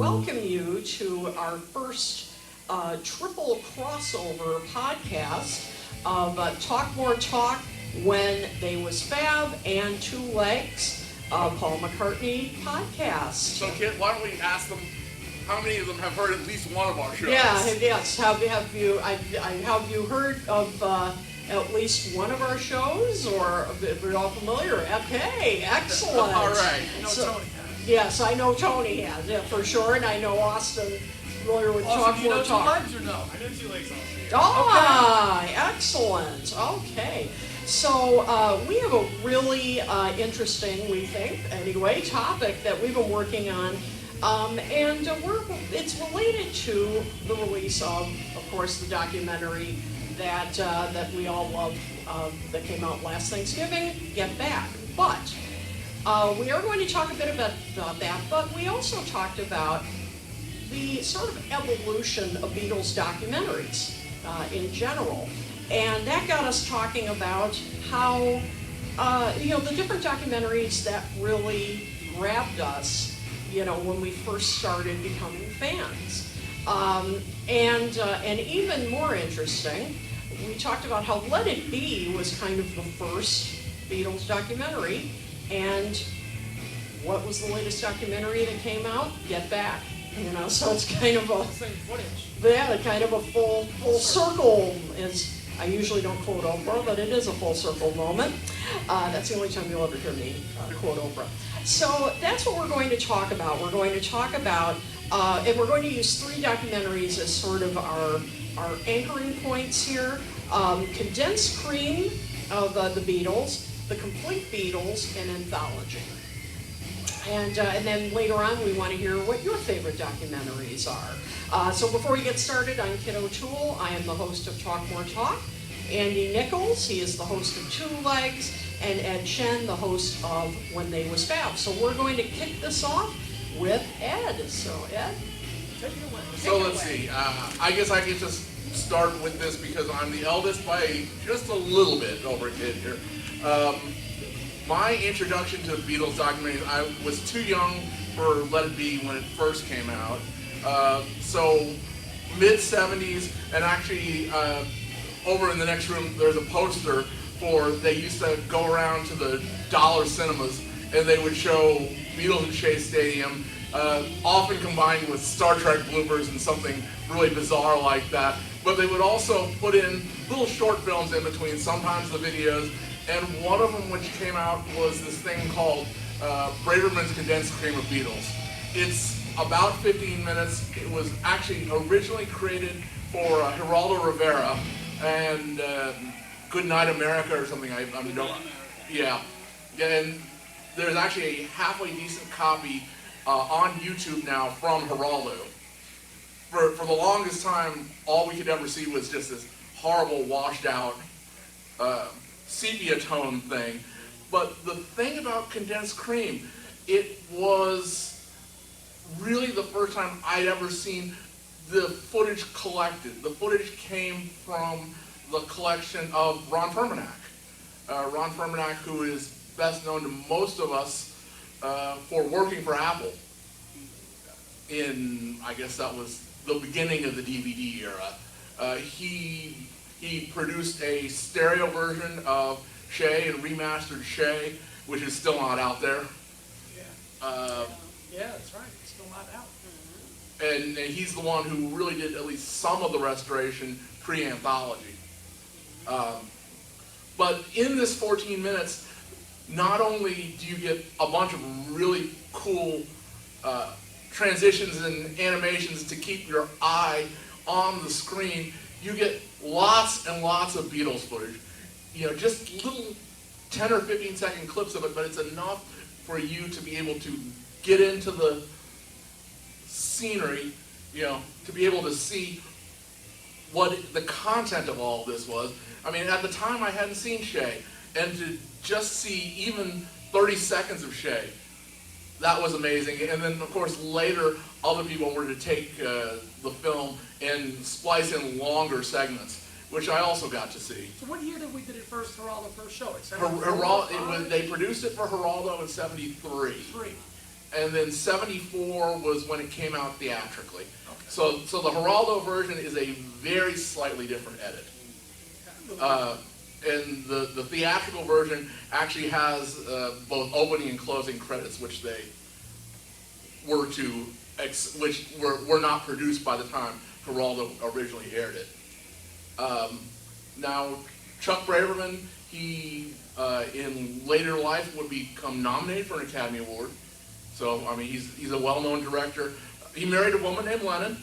welcome you to our first triple crossover podcast of Talk More Talk, When They Was Fab, and Two Legs, Paul McCartney podcast. So, Kit, why don't we ask them how many of them have heard at least one of our shows? Yes. Have you heard of at least one of our shows, or if you're all familiar? Okay, excellent. All right. Tony has. Yes, I know Tony has, yeah, for sure, and I know Austin, familiar with Talk More Talk. Do you know 2 legs or no? I know 2 legs also. Okay. Excellent. Okay. So we have a really interesting, we think, anyway, topic that we've been working on. And it's related to the release of course, the documentary that we all love that came out last Thanksgiving, Get Back. But we are going to talk a bit about that, but we also talked about the sort of evolution of Beatles documentaries in general. And that got us talking about how, the different documentaries that really grabbed us, when we first started becoming fans. And even more interesting, we talked about how Let It Be was kind of the first Beatles documentary, and what was the latest documentary that came out? Get Back. So it's kind of a same footage. Yeah, kind of a full circle. Is I usually don't quote Oprah, but it is a full circle moment. That's the only time you'll ever hear me quote Oprah. So that's what we're going to talk about. We're going to talk about, and we're going to use 3 documentaries as sort of our anchoring points here. Condensed Cream of the Beatles, The Complete Beatles, and Anthology. And then later on, we want to hear what your favorite documentaries are. So before we get started, I'm Kit O'Toole. I am the host of Talk More Talk. Andy Nichols, he is the host of Two Legs, and Ed Chen, the host of When They Was Fab. So we're going to kick this off with Ed. So Ed, take it away. So let's see. I guess I get to start with this because I'm the eldest by just a little bit over Kit here. My introduction to Beatles documentaries, I was too young for Let It Be when it first came out. So mid-70s, and actually over in the next room there's a poster for, they used to go around to the dollar cinemas and they would show Beatles in Shea Stadium, often combined with Star Trek bloopers and something really bizarre like that. But they would also put in little short films in between, sometimes the videos. And one of them which came out was this thing called Braverman's Condensed Cream of Beatles. It's about 15 minutes. It was actually originally created for Geraldo Rivera and Good Night America or something. Yeah. And there's actually a halfway decent copy on YouTube now from Geraldo. For the longest time, all we could ever see was just this horrible washed out sepia tone thing. But the thing about Condensed Cream, it was really the first time I'd ever seen the footage collected. The footage came from the collection of Ron Fermanagh. Ron Fermanagh, who is best known to most of us for working for Apple in, I guess that was the beginning of the DVD era. He produced a stereo version of Shea and remastered Shea, which is still not out there. Yeah, that's right. It's still not out. And he's the one who really did at least some of the restoration pre-anthology. But in this 14 minutes, not only do you get a bunch of really cool transitions and animations to keep your eye on the screen, you get lots and lots of Beatles footage. Just little 10 or 15 second clips of it, but it's enough for you to be able to get into the scenery, to be able to see what the content of all of this was. I mean, at the time I hadn't seen Shea, and to just see even 30 seconds of Shea, that was amazing. And then, of course, later, other people were to take the film and splice in longer segments, which I also got to see. So what year did it first, Geraldo first show it? They produced it for Geraldo in 73. and then 74 was when it came out theatrically. Okay. So the Geraldo version is a very slightly different edit. And the theatrical version actually has both opening and closing credits, which they were which were not produced by the time Geraldo originally aired it. Now, Chuck Braverman, he in later life would become nominated for an Academy Award. So I mean, he's a well-known director. He married a woman named Lennon.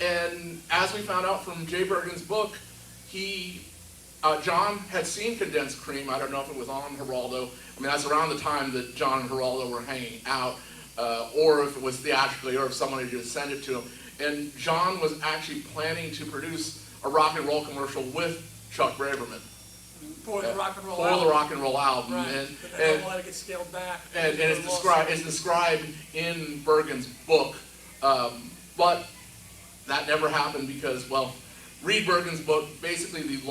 And as we found out from Jay Bergen's book, John had seen Condensed Cream. I don't know if it was on Geraldo. I mean, that's around the time that John and Geraldo were hanging out, or if it was theatrically, or if someone had just sent it to him. And John was actually planning to produce a rock and roll commercial with Chuck Braverman. For the rock and roll for album. the rock and roll album. Right. And, But they don't let it get scaled back. and it's described in Bergen's book, but that never happened because, well, read Bergen's book. Basically, the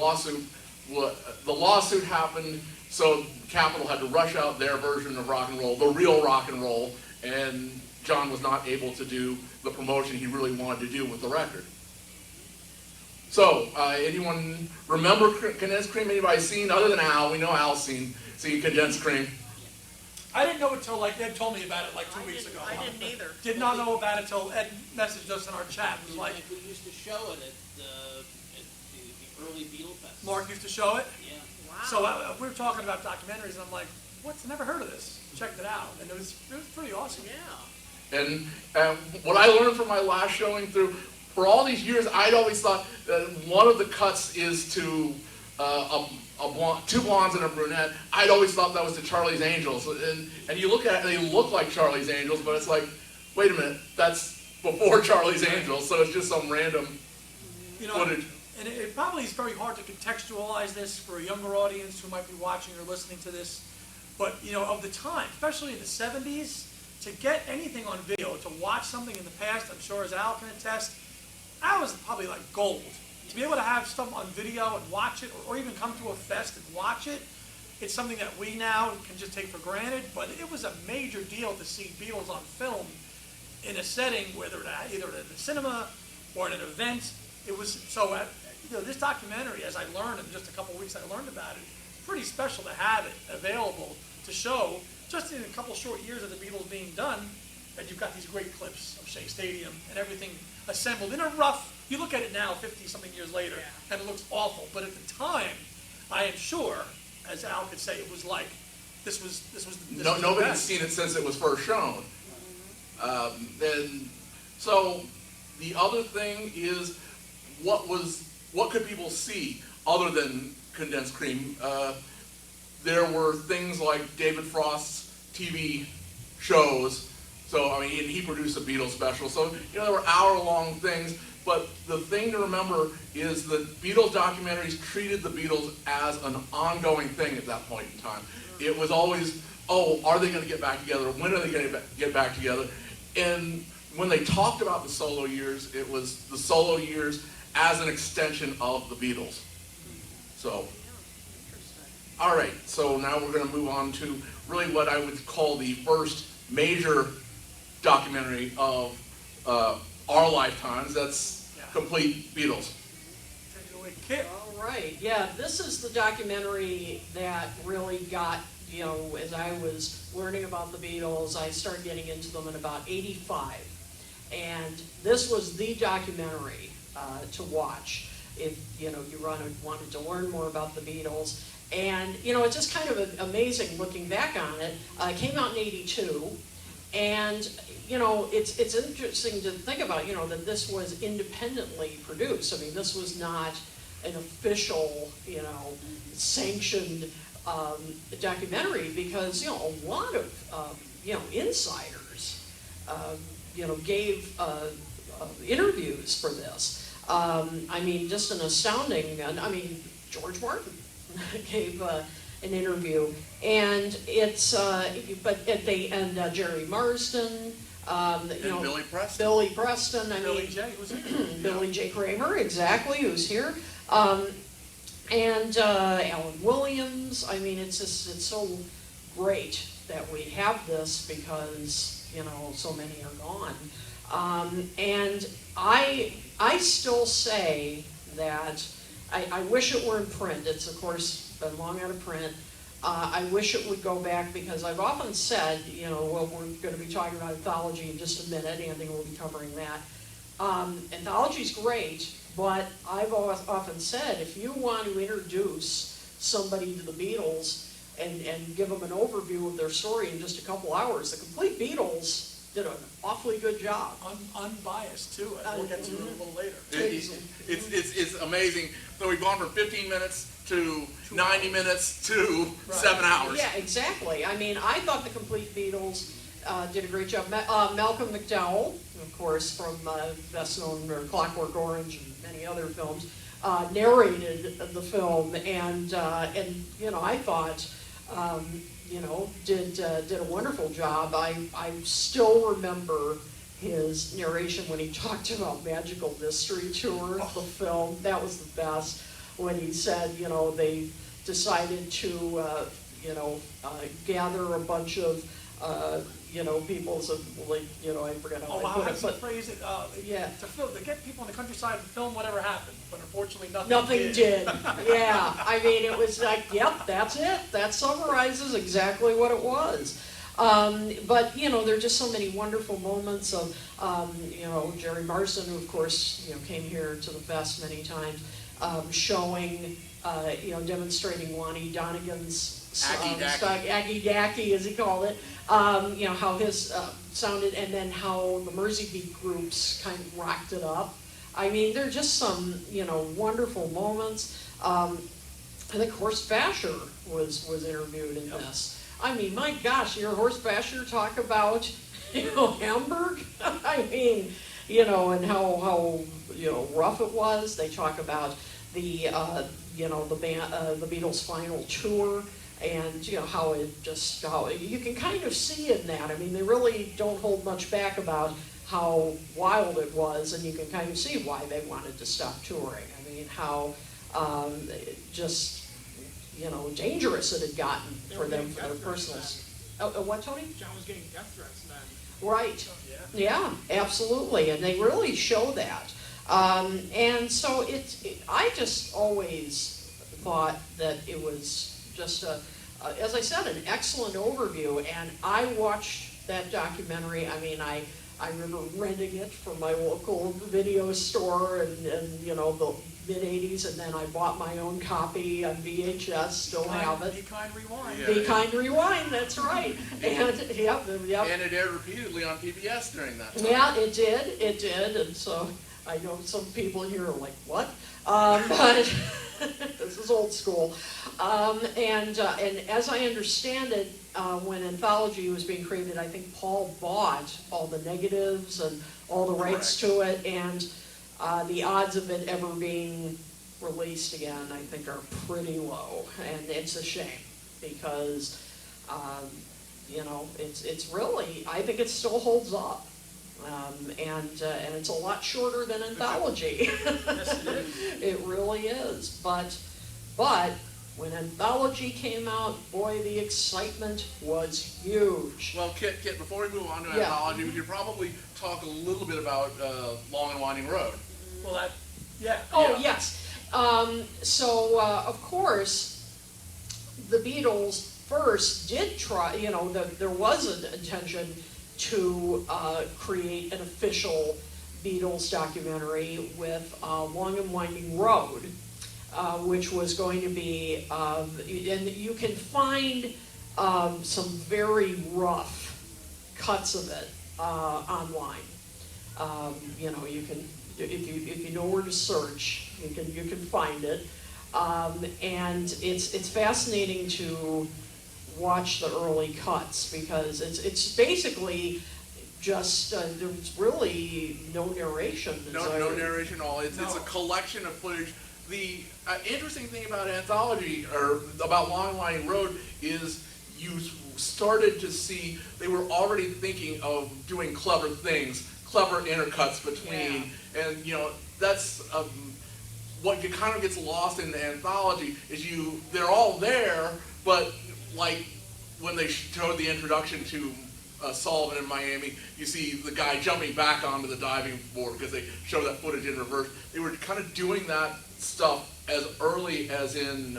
lawsuit happened, so Capitol had to rush out their version of rock and roll, the real rock and roll, and John was not able to do the promotion he really wanted to do with the record. So, anyone remember Condensed Cream? Anybody seen, other than Al? We know Al's seen Condensed Cream. I didn't know it until Ed told me about it like 2 weeks ago. I didn't either. Did not know about it until Ed messaged us in our chat. It was like, We used to show it at the early Beatle Fest. Mark used to show it. Yeah. Wow. So we were talking about documentaries, and I'm like, what's? Never heard of this. Checked it out, and it was pretty awesome. Yeah. And what I learned from my last showing through, for all these years, I'd always thought that one of the cuts is to two blondes and a brunette. I'd always thought that was to Charlie's Angels. And you look at it, and they look like Charlie's Angels, but it's like, wait a minute, that's before Charlie's Angels, so it's just some random footage. And it probably is very hard to contextualize this for a younger audience who might be watching or listening to this. But, of the time, especially in the 70s, to get anything on video, to watch something in the past, I'm sure as Al can attest, that was probably like gold. To be able to have stuff on video and watch it, or even come to a fest and watch it, it's something that we now can just take for granted, but it was a major deal to see Beatles on film in a setting, whether either at the cinema or at an event. It was, so this documentary, as I learned in just a couple of weeks I learned about it, pretty special to have it available to show just in a couple short years of the Beatles being done, and you've got these great clips of Shea Stadium and everything assembled in a rough, you look at it now 50-something years later, and it looks awful, but at the time, I am sure, as Al could say, it was like, this was Nobody's seen it since it was first shown. And so the other thing is, what could people see other than Condensed Cream? There were things like David Frost's TV shows. So, I mean, he produced a Beatles special. So, there were hour-long things. But the thing to remember is that Beatles documentaries treated the Beatles as an ongoing thing at that point in time. It was always, are they going to get back together? When are they going to get back together? And when they talked about the solo years, it was the solo years as an extension of the Beatles. So, all right. So now we're going to move on to really what I would call the first major documentary of our lifetimes. That's Complete Beatles. Take it away, Kit. All right, yeah, this is the documentary that really got, as I was learning about the Beatles, I started getting into them in about '85. And this was the documentary to watch if, you wanted to learn more about the Beatles. And, it's just kind of amazing looking back on it. It came out in '82. And, it's interesting to think about, that this was independently produced. I mean, this was not an official, sanctioned documentary because, a lot of, insiders, gave interviews for this. I mean, just an astounding, George Martin gave an interview, and it's Jerry Marsden, Billy Preston. Billy Preston. Billy J. was it? Billy J. Kramer, exactly, who's here, and Alan Williams. I mean, it's so great that we have this because, you know, so many are gone. And I still say that I wish it were in print. It's, of course, been long out of print. I wish it would go back because I've often said, you know, well, we're going to be talking about anthology in just a minute. Andy will be covering that. Anthology's great, but I've often said if you want to introduce somebody to the Beatles and give them an overview of their story in just a couple hours, the Complete Beatles did an awfully good job. Unbiased too, as we'll get to it a little later. It's amazing. So we've gone from 15 minutes to 90 minutes to 7 hours. Yeah, exactly. I mean, I thought the Complete Beatles did a great job. Malcolm McDowell, of course, from best known for Clockwork Orange and many other films, narrated the film, and you know, I thought, you know, did a wonderful job. I still remember his narration when he talked about Magical Mystery Tour, the film. That was the best. When he said, you know, they decided to, you know, gather a bunch of, you know, people, so, like, you know, I forget how I put it, but phrase it, yeah, to get people in the countryside to film whatever happened, but unfortunately nothing did. Yeah, I mean, it was like, yep, that's it. That summarizes exactly what it was. But, you know, there are just so many wonderful moments of, you know, Jerry Marsden, who, of course, you know, came here to the fest many times, showing, you know, demonstrating Lonnie Donegan's Aggie Dacky, as he called it, you know, how his sounded, and then how the Mersey Beat groups kind of rocked it up. I mean, there are just some, you know, wonderful moments. I think Horst Fasher was interviewed in this. I mean, my gosh, you hear Horst Fasher talk about, you know, Hamburg? I mean, you know, and how you know, rough it was. They talk about the, you know, the Beatles' final tour, and, you know, how it just, how you can kind of see in that. I mean, they really don't hold much back about how wild it was, and you can kind of see why they wanted to stop touring. I mean, how just, you know, dangerous it had gotten for them, for their personals. What, Tony? John was getting death threats then. Right. Yeah, absolutely, and they really show that. And so I just always thought that it was just as I said, an excellent overview. And I watched that documentary. I mean, I remember renting it from my local video store, and you know, the mid-'80s, and then I bought my own copy on VHS, still have it. Be Kind Rewind. Yeah. Be Kind Rewind, that's right. And, yep. And it aired repeatedly on PBS during that time. Yeah, it did, and so I know some people here are like, what? But this is old school. And as I understand it, when Anthology was being created, I think Paul bought all the negatives and all the rights to it, and the odds of it ever being released again, I think, are pretty low, and it's a shame because, you know, it's really, I think it still holds up. And it's a lot shorter than Anthology. Yes, it is. It really is. But when Anthology came out, boy, the excitement was huge. Well, Kit, before we move on to Yeah. Anthology, we could probably talk a little bit about Long and Winding Road. Well, yeah. Oh, Yeah. yes. So, of course, the Beatles first did try, you know, there was an intention to create an official Beatles documentary with Long and Winding Road, which was going to be, and you can find some very rough cuts of it online. You know, you can, if you know where to search, you can find it, and it's fascinating to watch the early cuts because it's basically just there's really no narration. No narration at all. It's a collection of footage. The interesting thing about Anthology, or about Long and Winding Road, is you started to see they were already thinking of doing clever things, clever intercuts between, and you know, that's what kind of gets lost in the Anthology is they're all there, but like when they showed the introduction to Sullivan in Miami, you see the guy jumping back onto the diving board because they show that footage in reverse. They were kind of doing that stuff as early as in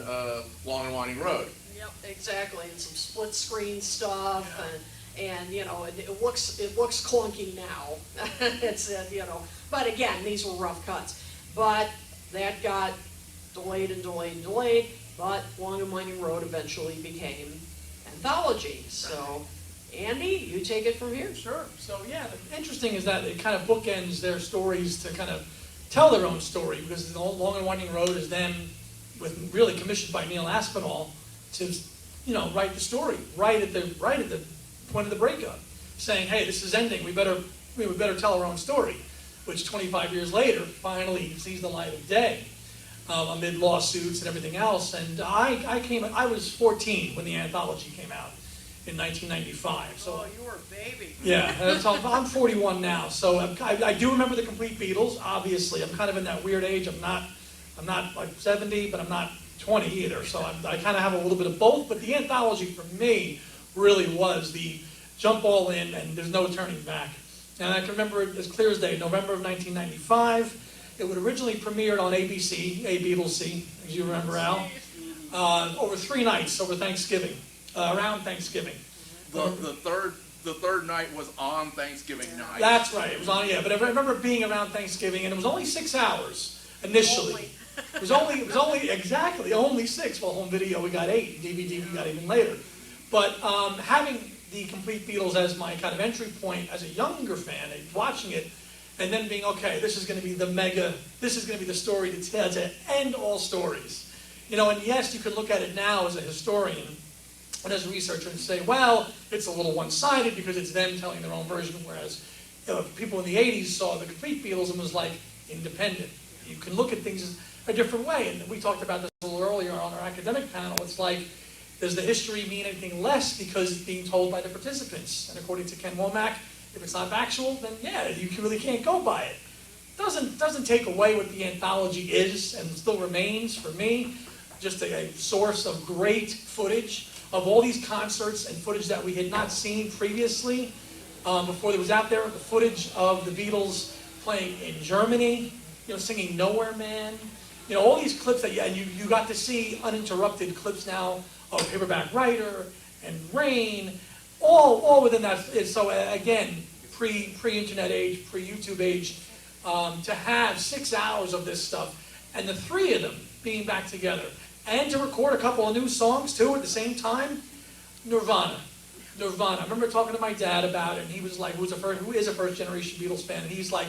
Long and Winding Road. Yep, exactly, and some split screen stuff, and you know, it looks clunky now. It's you know, but again, these were rough cuts. But that got delayed and delayed and delayed. But Long and Winding Road eventually became anthology. So, Andy, you take it from here. Sure. So yeah, the interesting is that it kind of bookends their stories to kind of tell their own story, because the Long and Winding Road is them with really commissioned by Neil Aspinall to, you know, write the story right at the point of the breakup, saying, hey, this is ending. We better tell our own story, which 25 years later finally sees the light of day amid lawsuits and everything else. And I was 14 when the anthology came out in 1995. So Oh, you were a baby. yeah, I'm 41 now, so I do remember the complete Beatles. Obviously, I'm kind of in that weird age. I'm not like 70, but I'm not 20 either. So I kind of have a little bit of both. But the anthology for me really was the jump all in, and there's no turning back. And I can remember it as clear as day, November of 1995. It would originally premiered on ABC, A Beatles C, as you remember, Al, over 3 nights over Thanksgiving, around Thanksgiving. The third night was on Thanksgiving night. That's right, it was on, yeah, but I remember being around Thanksgiving, and it was only 6 hours initially. It was only exactly, only 6. Well, home video we got 8, DVD we got even later. But having the complete Beatles as my kind of entry point as a younger fan, and watching it, and then being, okay, this is going to be this is going to be the story to end all stories. You know, and yes, you could look at it now as a historian and as a researcher and say, well, it's a little one-sided because it's them telling their own version, whereas people in the 80s saw the complete Beatles and was like, independent. You can look at things a different way, and we talked about this a little earlier on our academic panel. It's like, does the history mean anything less because it's being told by the participants? And according to Ken Womack, if it's not factual, then yeah, you really can't go by it. Doesn't take away what the anthology is, and still remains, for me, just a source of great footage of all these concerts and footage that we had not seen previously before it was out there. The footage of the Beatles playing in Germany, you know, singing Nowhere Man. You know, all these clips that you got to see uninterrupted clips now of Paperback Writer and Rain, all within that. So again, pre-internet age, pre-YouTube age, to have 6 hours of this stuff, and the 3 of them being back together, and to record a couple of new songs too at the same time. Nirvana. I remember talking to my dad about it, and he was like, who is a first generation Beatles fan, and he's like,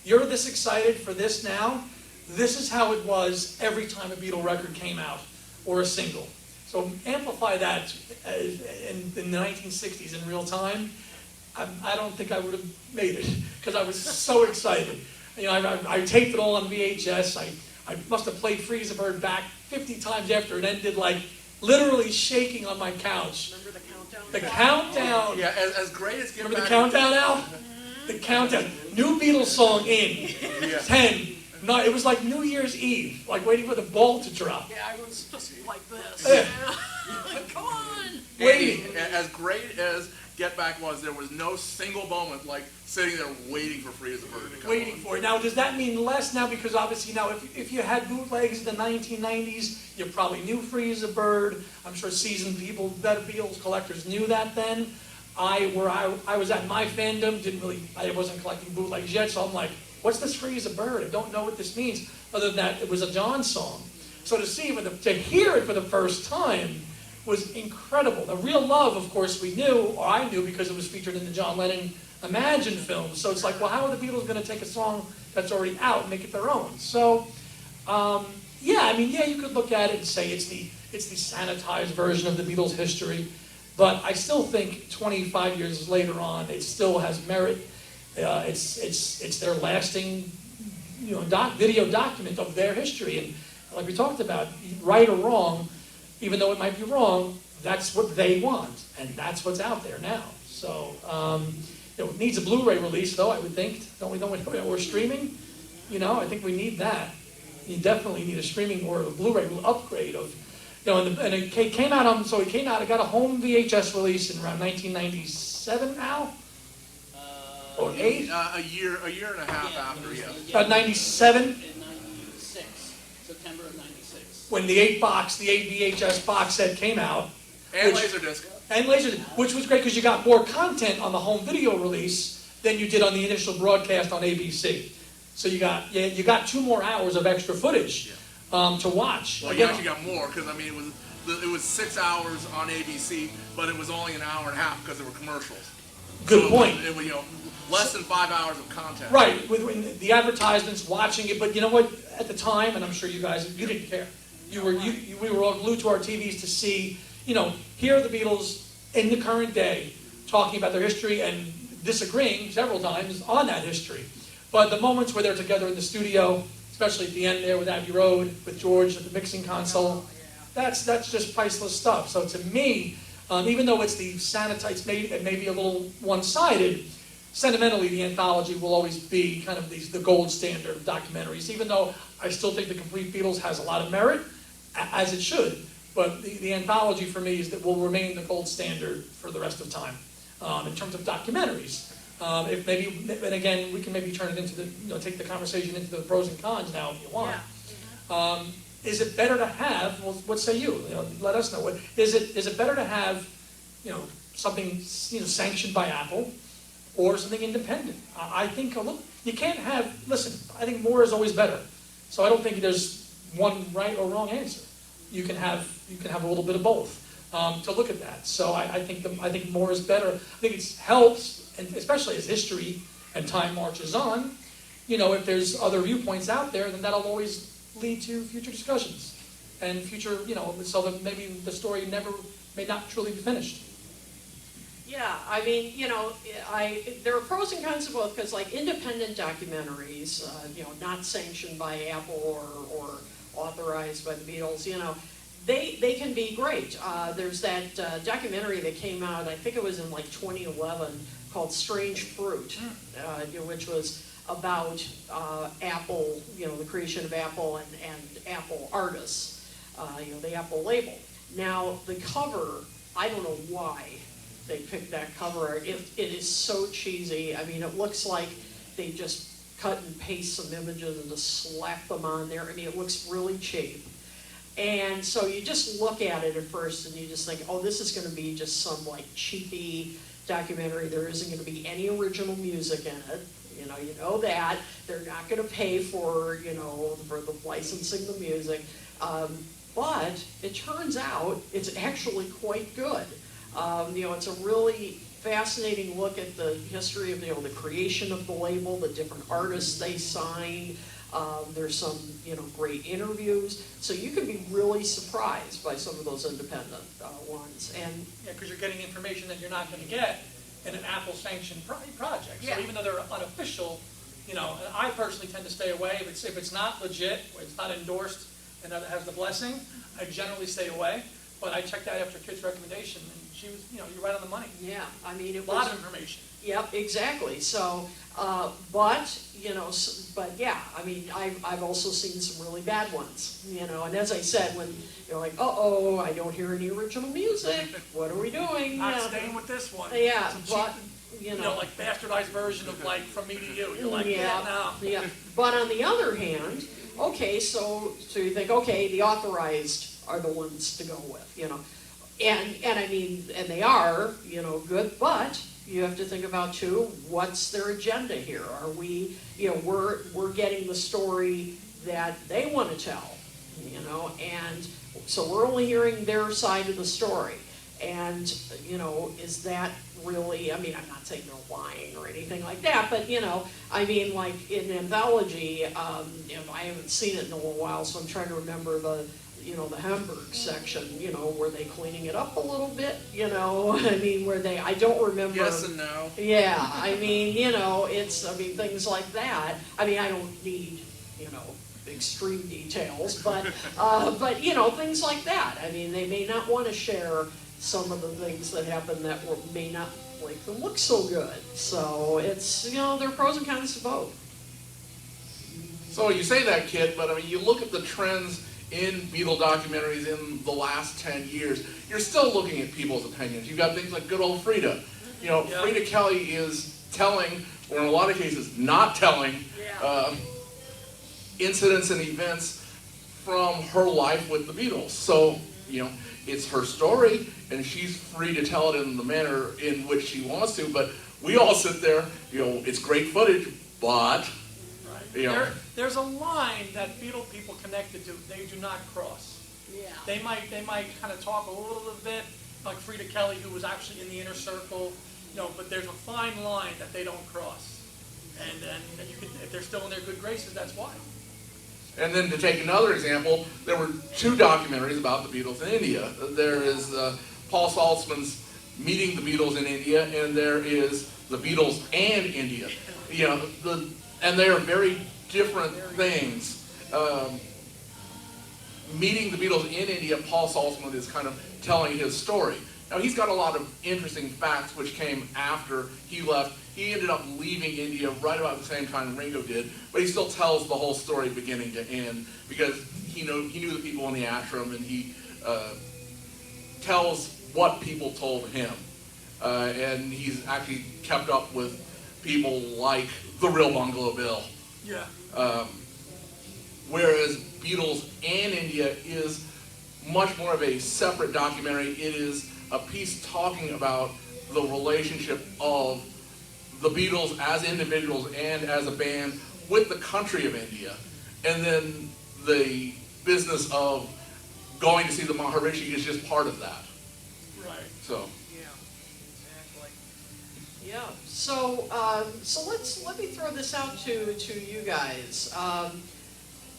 you're this excited for this now? This is how it was every time a Beatle record came out, or a single. So amplify that in the 1960s in real time. I don't think I would have made it, because I was so excited. You know, I taped it all on VHS. I must have played Freeze a Bird back 50 times after it ended, like literally shaking on my couch. Remember the countdown? The countdown. Yeah, as great as Get Remember the Back. countdown, Al? The countdown. New Beatles song in. Yeah. 10. No, it was like New Year's Eve, like waiting for the ball to drop. Yeah, I was just like this. Yeah. Like, come on. Waiting. Andy, as great as Get Back was, there was no single moment like sitting there waiting for Free as a Bird to come Waiting on. for it. Now, does that mean less now? Because obviously now, if you had bootlegs in the 1990s, you probably knew Free as a Bird. I'm sure seasoned people, better Beatles collectors knew that then. I was at my fandom, I wasn't collecting bootlegs yet, so I'm like, what's this Free as a Bird? I don't know what this means, other than that it was a John song. So to hear it for the first time was incredible. The Real Love, of course, we knew, or I knew, because it was featured in the John Lennon Imagine film. So it's like, well, how are the Beatles going to take a song that's already out and make it their own? So, you could look at it and say it's the sanitized version of the Beatles' history, but I still think 25 years later on, it still has merit. It's their lasting, video document of their history, and like we talked about, right or wrong, even though it might be wrong, that's what they want, and that's what's out there now. So it needs a Blu-ray release, though, I would think. Don't we? Or streaming? I think we need that. You definitely need a streaming or a Blu-ray upgrade of, You know, and it came out on, so it came out, it got a home VHS release in around 1997 now? Or 8? A year and a half after, yeah. About 97? In 96, September of 96. When the 8 VHS box set came out. And which- Laserdisc. And Laserdisc, which was great because you got more content on the home video release than you did on the initial broadcast on ABC. So you got 2 more hours of extra footage to watch. Well, you actually got more, because, I mean, it was 6 hours on ABC, but it was only an hour and a half because there were commercials. Good point. It was, you know, less than 5 hours of content. Right, with the advertisements, watching it, but you know what? At the time, and I'm sure you guys, you didn't care. We were all glued to our TVs to see, you know, here are the Beatles in the current day talking about their history and disagreeing several times on that history. But the moments where they're together in the studio, especially at the end there with Abbey Road, with George at the mixing console, that's just priceless stuff. So to me, even though it's the sanitized, maybe a little one-sided, sentimentally the anthology will always be kind of the gold standard of documentaries, even though I still think the Complete Beatles has a lot of merit, as it should. But the anthology for me will remain the gold standard for the rest of time in terms of documentaries. If maybe, and again, we can maybe turn it into take the conversation into the pros and cons now if you want. Is it better to have? Well, what say you? Let us know. Is it better to have, something sanctioned by Apple, or something independent? I think look, you can't have. Listen, I think more is always better. So I don't think there's one right or wrong answer. You can have a little bit of both to look at that. So I think more is better. I think it helps, and especially as history and time marches on. If there's other viewpoints out there, then that'll always lead to future discussions and future, so that maybe the story may not truly be finished. Yeah, I mean, there are pros and cons to both, because like independent documentaries, not sanctioned by Apple or authorized by the Beatles, they can be great. There's that documentary that came out, I think it was in like 2011, called Strange Fruit, which was about Apple, the creation of Apple and Apple artists, the Apple label. Now, the cover, I don't know why they picked that cover. It is so cheesy. I mean, it looks like they just cut and paste some images and just slap them on there. I mean, it looks really cheap. And so you just look at it at first and you just think, oh, this is going to be just some like cheapy documentary. There isn't going to be any original music in it. You know that. They're not going to pay for the licensing the music. But it turns out it's actually quite good. It's a really fascinating look at the history of the creation of the label, the different artists they signed. There's some great interviews, so you can be really surprised by some of those independent ones. And because you're getting information that you're not going to get in an Apple-sanctioned project. So Yeah. even though they're unofficial, and I personally tend to stay away. If it's not legit, or it's not endorsed, and it has the blessing, I generally stay away. But I checked out after Kit's recommendation, and she was, you're right on the money. yeah, I mean, it A lot was. of information. Yep, exactly. So, but yeah, I mean, I've also seen some really bad ones, and as I said, when you're like, uh-oh, I don't hear any original music, what are we doing? Not staying with this one. Yeah, Some but, cheap, like bastardized version of like From Me to You. You're like, yeah, no. yeah. But on the other hand, okay, so you think, okay, the authorized are the ones to go with, and I mean, and they are, good, but you have to think about too, what's their agenda here? Are we, we're getting the story that they want to tell, and so we're only hearing their side of the story. And, is that really, I mean, I'm not saying they're lying or anything like that, but, I mean, like in anthology, I haven't seen it in a little while, so I'm trying to remember the Hamburg section, were they cleaning it up a little bit, I mean, I don't remember. Yes and no. Yeah, I mean, things like that. I mean, I don't need, extreme details, but things like that. I mean, they may not want to share some of the things that happen that may not make them look so good. So it's, there are pros and cons to both. So you say that, Kit, but I mean, you look at the trends in Beatle documentaries in the last 10 years, you're still looking at people's opinions. You've got things like good old Frida. You know, Yeah. Frida Kelly is telling, or in a lot of cases not telling, incidents and events from her life with the Beatles. So, you know, it's her story, and she's free to tell it in the manner in which she wants to, but we all sit there, you know, it's great footage, but, you know. There's a line that Beatle people connected to, they do not cross. Yeah. They might kind of talk a little bit, like Frida Kelly, who was actually in the inner circle, you know, but there's a fine line that they don't cross. And you can, if they're still in their good graces, that's why. And then to take another example, there were 2 documentaries about the Beatles in India. There is Paul Saltzman's Meeting the Beatles in India, and there is the Beatles and India. You know, and they are very different things. Meeting the Beatles in India, Paul Saltzman is kind of telling his story. Now, he's got a lot of interesting facts which came after he left. He ended up leaving India right about the same time Ringo did, but he still tells the whole story beginning to end because he knew the people in the ashram, and he tells what people told him. And he's actually kept up with people like the real Bungalow Bill. Yeah. Whereas Beatles and India is much more of a separate documentary. It is a piece talking about the relationship of the Beatles as individuals and as a band with the country of India. And then the business of going to see the Maharishi is just part of that. Right. So. Yeah, exactly. Yeah. So let me throw this out to you guys.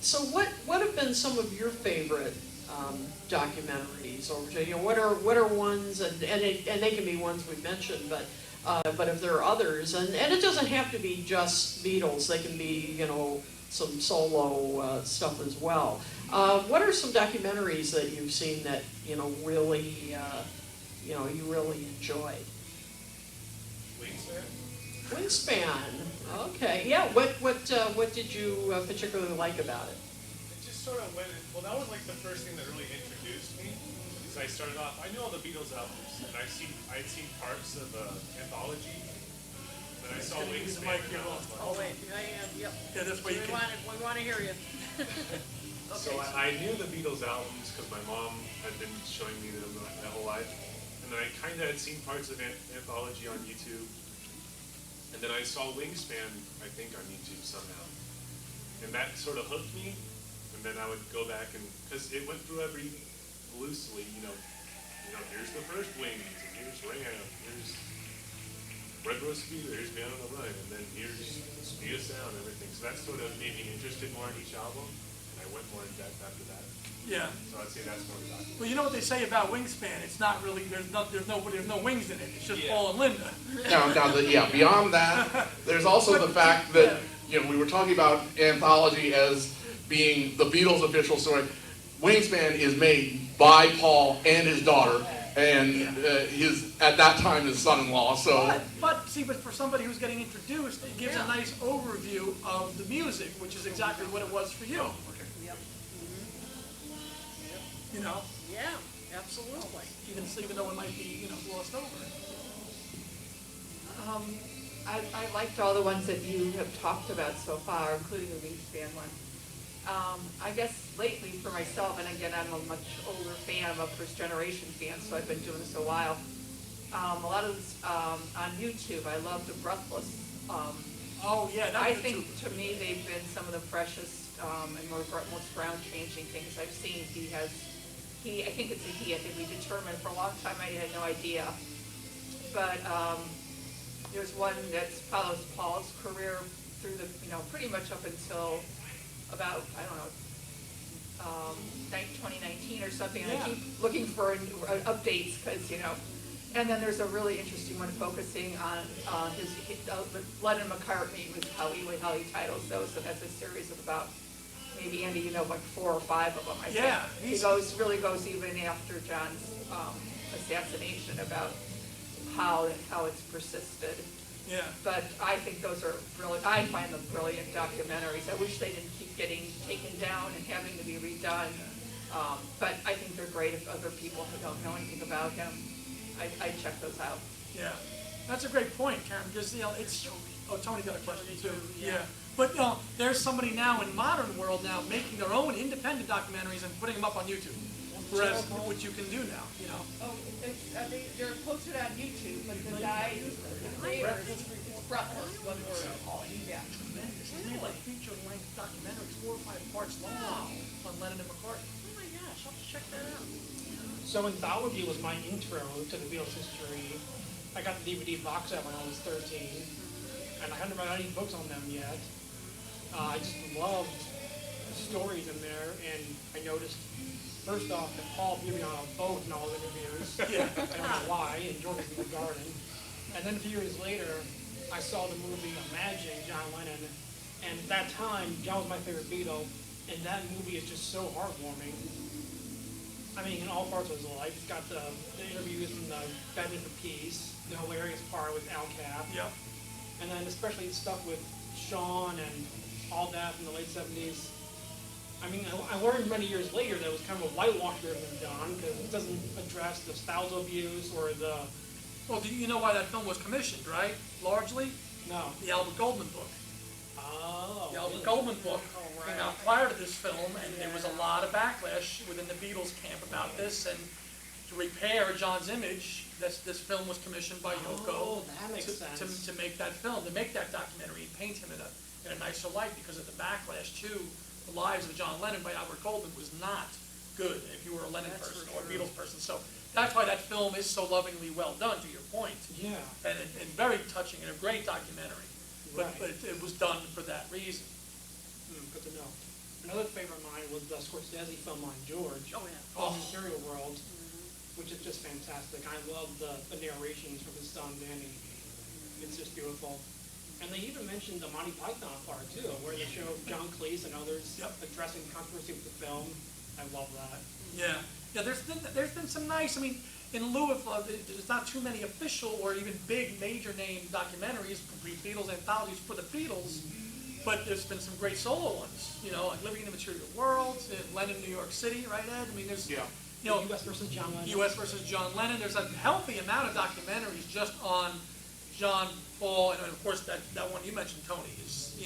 So what have been some of your favorite documentaries over to, you know, what are ones, and they can be ones we've mentioned, but if there are others, and it doesn't have to be just Beatles, they can be, you know, some solo stuff as well. What are some documentaries that you've seen that, you know, really, you really enjoyed? Wingspan. Okay. Yeah. What did you particularly like about it? It just sort of went, well, that was like the first thing that really introduced me. Because I started off, I knew all the Beatles albums, and I'd seen parts of Anthology. Then I saw Wingspan, and I was like, Oh, wait, I am, yep. Yeah, that's why you We can. want to hear you. So I knew the Beatles albums because my mom had been showing me them my whole life. And then I kind of had seen parts of Anthology on YouTube. And then I saw Wingspan, I think, on YouTube somehow. And that sort of hooked me. And then I would go back and, because it went through every loosely, you know, here's the first Wings, and here's Ram, here's Red Rose Speeder, here's Man on the Run, and then here's Speed of Sound and everything. So that sort of made me interested more in each album. And I went more in depth after that. Yeah. So I'd say that's more about it. Well, you know what they say about Wingspan? It's not really, there's no wings in it. It's just Paul and Linda. Beyond that, there's also the fact that, you know, we were talking about Anthology as being the Beatles' official story. Wingspan is made by Paul and his daughter, and at that time, his son-in-law. So, but for somebody who's getting introduced, it gives a nice overview of the music, which is exactly what it was for you. Yep. You know, Yeah, absolutely. even though it might be, you know, glossed over. I liked all the ones that you have talked about so far, including the Wingspan one. I guess lately for myself, and again, I'm a much older fan, I'm a first generation fan, so I've been doing this a while. A lot of this, on YouTube, I love the Breathless. Oh, yeah, I that's think, to me, they've been some of the freshest and most ground-changing things I've seen. I think it's a he, I think we determined for a long time, I had no idea. But there's one that follows Paul's career through the, you know, pretty much up until about, I don't know, 2019 or something. And I keep looking for updates because, you know. And then there's a really interesting one focusing on his Lennon-McCartney, was how he titles those. So that's a series of about, maybe, Andy, you know, like 4 or 5 of them, I think. Yeah. He really goes even after John's assassination about how it's persisted. Yeah. But I think those are brilliant, I find them brilliant documentaries. I wish they didn't keep getting taken down and having to be redone. But I think they're great if other people who don't know anything about him, I check those out. Yeah, that's a great point, Karen, because, it's, oh, Tony got a question too. Yeah. But, there's somebody now in modern world now making their own independent documentaries and putting them up on YouTube. Whereas, which you can do now, Oh, they're posted on YouTube, but the guy, the creator is breathless when we're calling, yeah. Tremendous. They're like feature-length documentaries, 4 or 5 parts long on Lennon and McCartney. Oh my gosh, I'll have to check that out. So Anthology was my intro to the Beatles history. I got the DVD box set when I was 13, and I hadn't read any books on them yet. I just loved the stories in there, and I noticed, first off, that Paul beat me on a boat in all the interviews. Yeah. I don't know why, and George was in the garden. And then a few years later, I saw the movie Imagine, John Lennon, and at that time, John was my favorite Beatle, and that movie is just so heartwarming. I mean, in all parts of his life. It's got the interviews from the Bed for Peace, the hilarious part with Al Cap, Yep. and then especially stuff with Sean and all that from the late 70s. I mean, I learned many years later that it was kind of a whitewash that had been done because it doesn't address the spousal abuse or the... Well, do you know why that film was commissioned, right? Largely, No. the Albert Goldman book. Oh. The Albert Goldman book came out prior to this film, and there was a lot of backlash within the Beatles camp about this, and to repair John's image, this film was commissioned by Yoko Oh, that makes sense. to make that film, to make that documentary, and paint him in a nicer light because of the backlash to the lives of John Lennon by Albert Goldman was not good if you were a Lennon person or a Beatles person. So that's why that film is so lovingly well done, to your point. Yeah. And very touching and a great documentary. But Right. it was done for that reason. Good to know. Another favorite of mine was the Scorsese film on George. Oh, yeah. Called Material World, which is just fantastic. I love the narrations from his son, Danny. It's just beautiful. And they even mentioned the Monty Python part, too, where they show John Cleese and others addressing controversy with the film. I love that. Yeah. Yeah, there's been some nice, I mean, in lieu of, there's not too many official or even big major name documentaries, complete Beatles anthologies for the Beatles, but there's been some great solo ones, like Living in the Material World, Lennon, New York City, right, Ed? I mean, there's, U.S. versus John Lennon. U.S. versus John Lennon. There's a healthy amount of documentaries just on John, Paul, and of course that one you mentioned, Tony, is,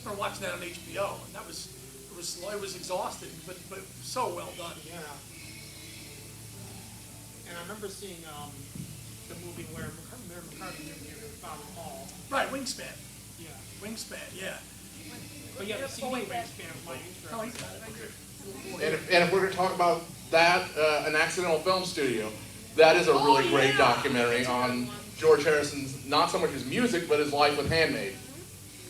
we're watching that on HBO, and it was exhausting, but so well done. Yeah. And I remember seeing the movie where McCartney interviewed Father Paul. Right, Wingspan. Yeah. Wingspan, yeah. But yeah, the CD Wingspan was my intro. Oh, he's got it. And if we're going to talk about that, An Accidental Film Studio, that is a really great documentary on George Harrison's, not so much his music, but his life with Handmade.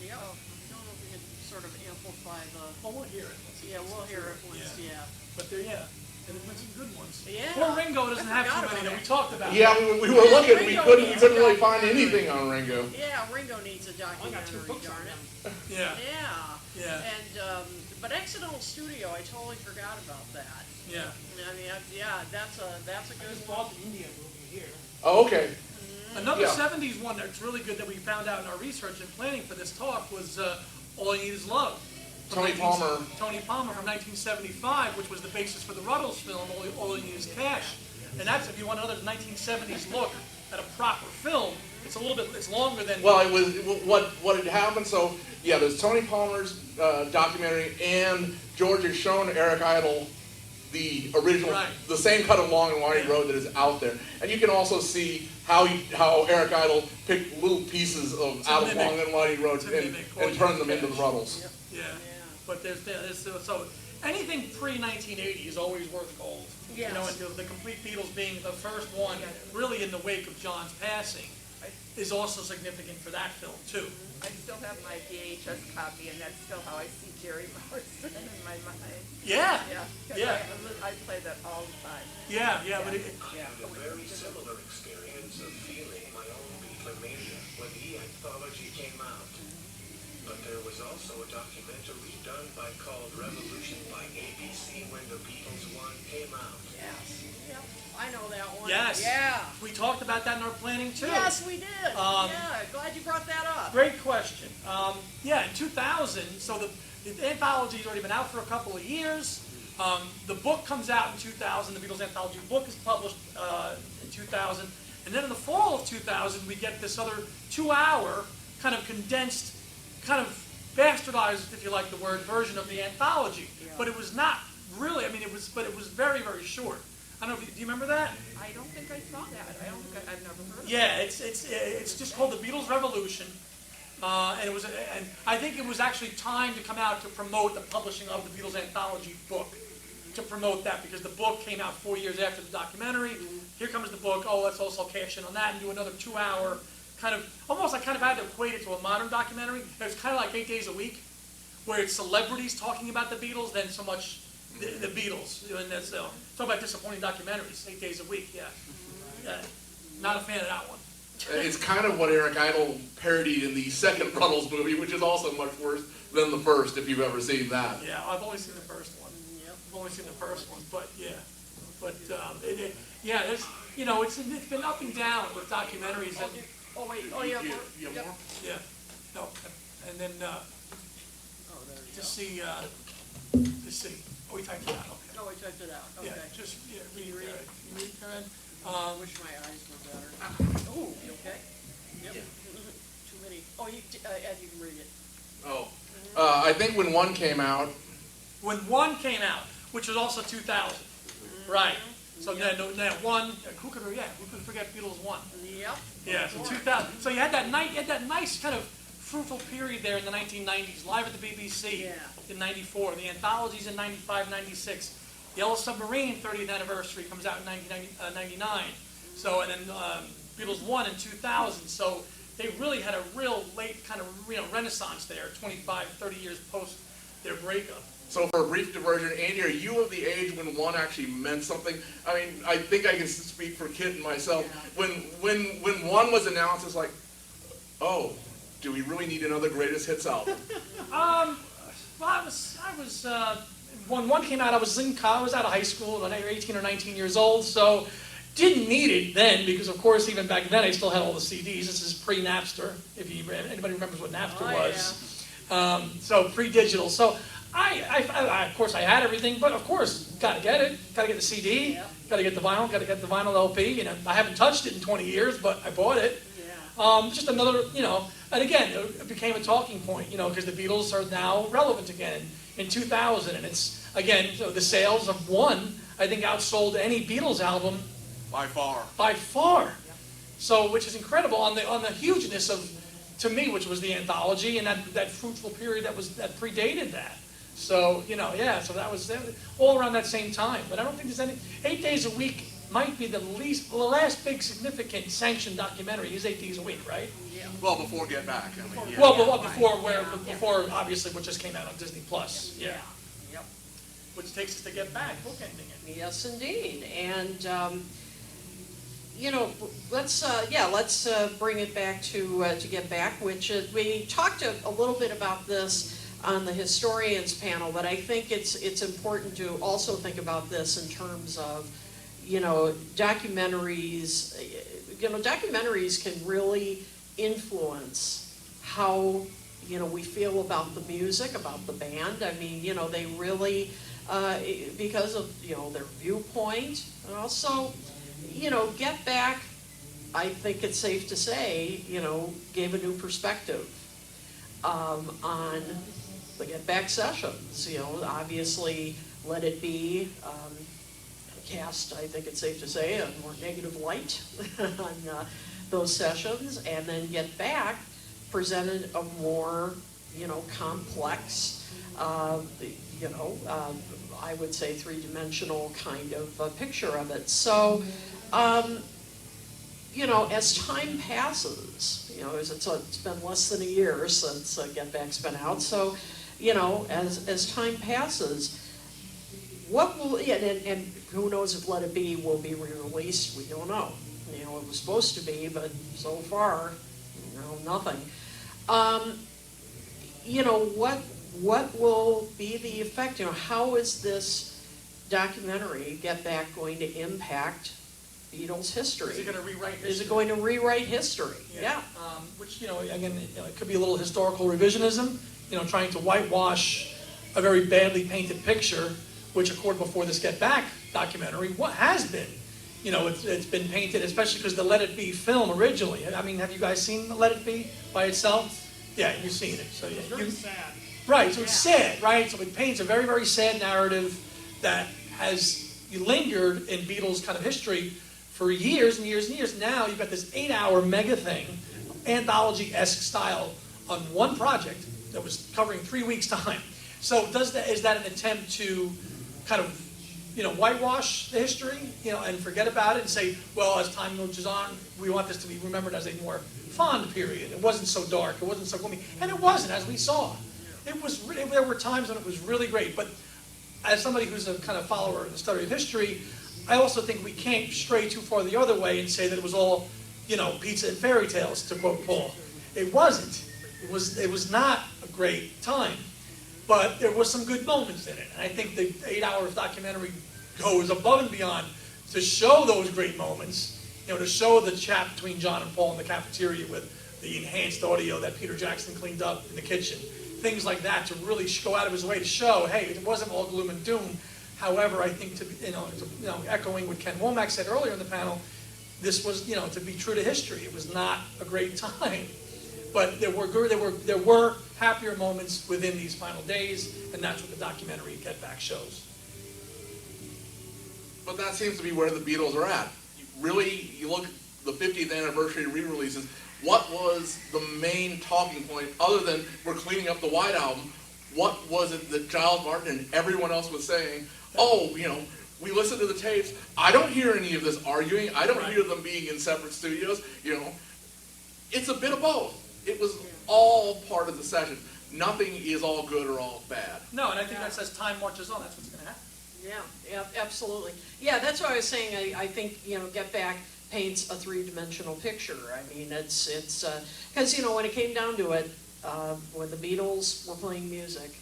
Yeah, I don't know if we could sort of amplify the, Oh, we'll hear it. yeah, we'll hear it once, yeah. But there's been some good ones. Yeah. Poor Ringo doesn't I have too forgot many about that we that. talked about. Yeah, we were looking, we couldn't really find anything on Ringo. Yeah, Ringo needs a I got 2 documentary, books on darn it. him. Yeah, Yeah. yeah, And, but Accidental Studio, I totally forgot about that. yeah. I mean, that's a I good just one. bought the India movie here. Oh, okay. Another Yeah. 70s one that's really good that we found out in our research and planning for this talk was All You Need Is Love. From Tony Palmer. Tony Palmer from 1975, which was the basis for the Ruddles film, All You Need Is Cash. And that's, if you want another 1970s look at a proper film, it's a little bit, it's longer than... Well, it was what had happened. So yeah, there's Tony Palmer's documentary, and George has shown Eric Idle the original, Right. the same cut of Long and Winding Road that is out there, and you can also see how Eric Idle picked little pieces of To out of mimic- Long and Winding Road to and mimic All You turned Need them Is into the Cash. Ruddles. Yeah. But there's so anything pre-1980 is always worth gold. Yes. And the Complete Beatles being the first one, really in the wake of John's passing, is also significant for that film too. I still have my VHS copy, and that's still how I see Jerry Morrison in my mind. Yeah. Yeah. 'Cause Yeah. I play that all the time. Yeah, but I had a very similar experience of feeling my own Beatlemania when the anthology came out. But there was also a documentary done called Revolution by ABC when the Beatles one came out. Yes. Yep. I know that one. Yes. Yeah. We talked about that in our planning too. Yes, we did. Um, Yeah. Glad you brought that up. Great question. Yeah, in 2000, so the anthology's already been out for a couple of years. The book comes out in 2000, the Beatles anthology book is published in 2000. And then in the fall of 2000, we get this other 2-hour kind of condensed, kind of bastardized, if you like the word, version of the anthology. Yeah. But it was not really, I mean, it was very, very short. I don't know, do you remember that? I don't think I saw that. I don't think I've never heard of it. Yeah, it's just called the Beatles Revolution. And I think it was actually time to come out to promote the publishing of the Beatles anthology book, to promote that, because the book came out 4 years after the documentary. Here comes the book. Oh, let's also cash in on that and do another 2-hour kind of, almost I kind of had to equate it to a modern documentary. It's kind of like 8 Days a Week, where it's celebrities talking about the Beatles, then so much the Beatles. And that's talk about disappointing documentaries, 8 Days a Week. Yeah, not a fan of that one. It's kind of what Eric Idle parodied in the second Ruddles movie, which is also much worse than the first, if you've ever seen that. Yeah, I've only seen the first one. Yep. I've only seen the first one, but yeah. But yeah, there's, you know, it's been up and down with documentaries. And, Oh, wait. Oh, yeah. You Yep. have more? yeah, no, and then Oh, there you to go. see, oh, we typed it out, okay. Oh, we checked it out. Okay. Yeah, just, yeah, read, Read it. read, Karen. I wish my eyes were better. Oh, you okay? Yep. Yeah. Too many. Oh, Ed, you can read it. Oh. I think when one came out, When one came out, which was also 2000, right? So Yep. then one, who could forget Beatles 1? Yep. Yeah, so 2000. So you had that nice kind of fruitful period there in the 1990s, live at the BBC Yeah. in 94, the anthologies in 95, 96. Yellow Submarine 30th anniversary comes out in 1999. So, and then Beatles 1 in 2000. So they really had a real late kind of, you know, renaissance there, 25, 30 years post their breakup. so for a brief diversion, Andy, are you of the age when one actually meant something? I mean, I think I can speak for Kit and myself. When one was announced, it's like, oh, do we really need another greatest hits album? Well, I was when one came out, I was out of high school, when I was 18 or 19 years old, so didn't need it then, because of course even back then I still had all the CDs. This is pre-Napster, if anybody remembers what Napster was. So pre-digital. So I of course I had everything, but of course, gotta get it. Gotta get the CD, Yeah. gotta get the vinyl LP. You know, I haven't touched it in 20 years, but I bought it. Yeah. Just another, you know, and again, it became a talking point, you know, because the Beatles are now relevant again in 2000, and it's, again, so the sales of one, I think, outsold any Beatles album By far. by far. So, which is incredible on the hugeness of, to me, which was the anthology and that fruitful period that predated that. So, you know, yeah, so that was all around that same time. But I don't think there's any, 8 Days a Week might be the last big significant sanctioned documentary is 8 Days a Week, right? Well, before Get Back. I mean, yeah. Well, before obviously what just came out on Disney Plus, yeah. Yep. Which takes us to Get Back, bookending it. Yes, indeed. And, you know, let's bring it back to Get Back, which we talked a little bit about this on the historians panel, but I think it's important to also think about this in terms of, you know, documentaries. You know, documentaries can really influence how, you know, we feel about the music, about the band. I mean, you know, they really, because of, you know, their viewpoint, and also, you know, Get Back, I think it's safe to say, you know, gave a new perspective on the Get Back sessions. You know, obviously Let It Be cast, I think it's safe to say, a more negative light on those sessions, and then Get Back presented a more, you know, complex, you know, I would say three-dimensional kind of picture of it. So, you know, as time passes, you know, it's been less than a year since Get Back's been out, so, you know, as time passes, what will, and who knows if Let It Be will be re-released, we don't know. You know, it was supposed to be, but so far, you know, nothing. what will be the effect? How is this documentary, Get Back, going to impact Beatles history? Is it going to rewrite history? Is it going to rewrite history? Yeah. Which, again, it could be a little historical revisionism, trying to whitewash a very badly painted picture, which, according before this Get Back documentary, what has been. It's been painted, especially because the Let It Be film originally. I mean, have you guys seen the Let It Be by itself? Yeah, you've seen it. So yeah, It's very sad. right, so it's sad, right? So it paints a very, very sad narrative that has lingered in Beatles kind of history for years and years and years. Now you've got this 8-hour mega thing, anthology-esque style, on one project that was covering 3 weeks' time. So is that an attempt to kind of whitewash the history, and forget about it and say, well, as time marches on, we want this to be remembered as a more fond period. It wasn't so dark, it wasn't so gloomy, and it wasn't, as we saw. There were times when it was really great, but as somebody who's a kind of follower of the study of history, I also think we can't stray too far the other way and say that it was all, pizza and fairy tales, to quote Paul. It wasn't. It was not a great time, but there was some good moments in it, and I think the 8-hour documentary goes above and beyond to show those great moments, to show the chat between John and Paul in the cafeteria with the enhanced audio that Peter Jackson cleaned up in the kitchen. Things like that, to really go out of his way to show, hey, it wasn't all gloom and doom. However, I think echoing what Ken Womack said earlier in the panel, this was, to be true to history. It was not a great time, but there were happier moments within these final days, and that's what the documentary Get Back shows. But that seems to be where the Beatles are at. You look at the 50th anniversary re-releases, what was the main talking point other than we're cleaning up the White Album? What was it that Giles Martin and everyone else was saying? Oh, we listened to the tapes. I don't hear any of this arguing. I don't hear them being in separate studios. It's a bit of both. It was all part of the session. Nothing is all good or all bad. No, and I think that says time marches on. That's what's going to happen. Yeah, absolutely. Yeah, that's what I was saying. I think, Get Back paints a three-dimensional picture. I mean, it's because, when it came down to it, when the Beatles were playing music,